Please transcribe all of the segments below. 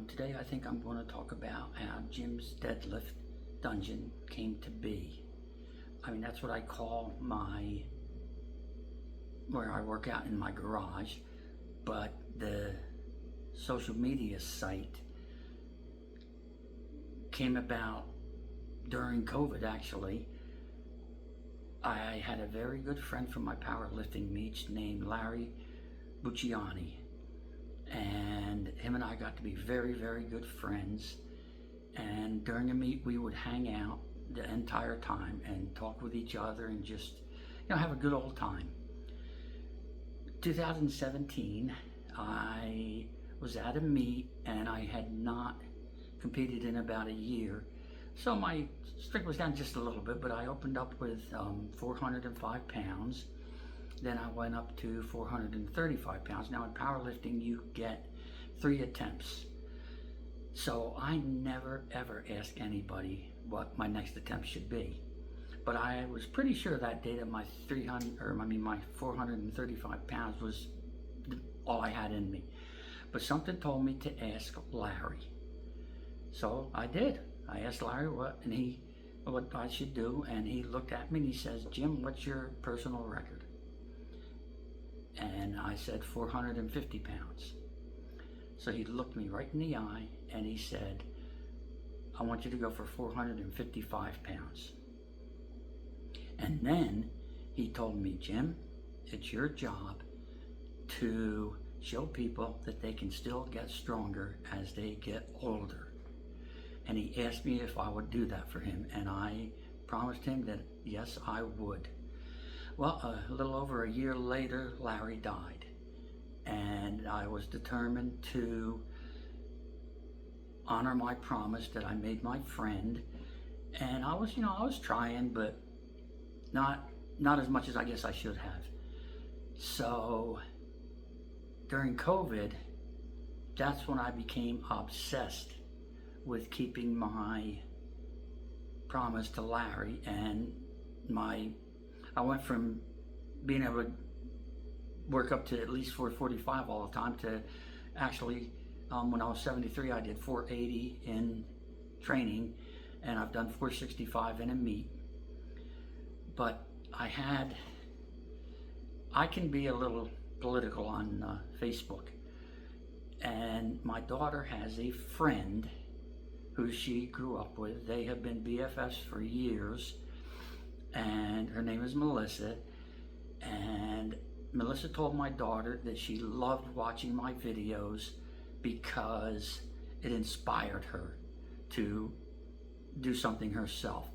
Today I think I'm going to talk about how Jim's Deadlift Dungeon came to be. I mean, that's what I call where I work out in my garage, but the social media site came about during COVID actually. I had a very good friend from my powerlifting meets named Larry Bucciani, and him and I got to be very, very good friends. And during a meet, we would hang out the entire time and talk with each other and just, have a good old time. 2017, I was at a meet and I had not competed in about a year. So my strength was down just a little bit, but I opened up with 405 pounds. Then I went up to 435 pounds. Now in powerlifting, you get 3 attempts. So I never ever ask anybody what my next attempt should be. But I was pretty sure that day that my 435 pounds was all I had in me. But something told me to ask Larry. So I did. I asked Larry what I should do, and he looked at me and he says, "Jim, what's your personal record?" And I said 450 pounds. So he looked me right in the eye and he said, "I want you to go for 455 pounds. And then he told me, "Jim, it's your job to show people that they can still get stronger as they get older." And he asked me if I would do that for him, and I promised him that yes, I would. Well, a little over a year later, Larry died, and I was determined to honor my promise that I made my friend. And I was trying, but not as much as I guess I should have. So during COVID, that's when I became obsessed with keeping my promise to Larry, and I went from being able to work up to at least 445 all the time to actually, when I was 73, I did 480 in training, and I've done 465 in a meet. But I can be a little political on Facebook, and my daughter has a friend who she grew up with. They have been BFFs for years, and her name is Melissa. And Melissa told my daughter that she loved watching my videos because it inspired her to do something herself.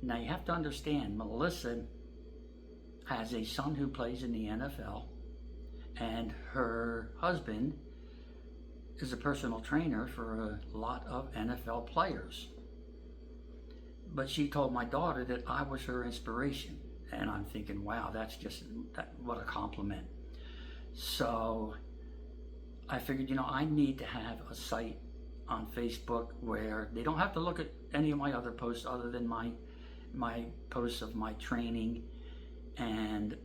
Now you have to understand, Melissa has a son who plays in the NFL, and her husband is a personal trainer for a lot of NFL players. But she told my daughter that I was her inspiration, and I'm thinking, wow, what a compliment. So I figured, I need to have a site on Facebook where they don't have to look at any of my other posts other than my posts of my training and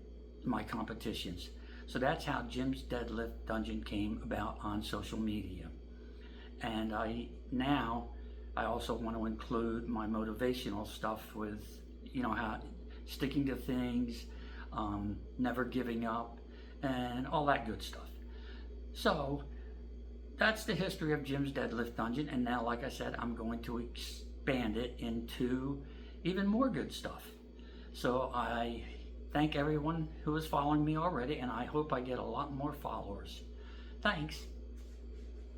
my competitions. So that's how Jim's Deadlift Dungeon came about on social media. And I also want to include my motivational stuff with, how sticking to things, never giving up, and all that good stuff. So that's the history of Jim's Deadlift Dungeon. And now, like I said, I'm going to expand it into even more good stuff. So I thank everyone who is following me already, and I hope I get a lot more followers. Thanks.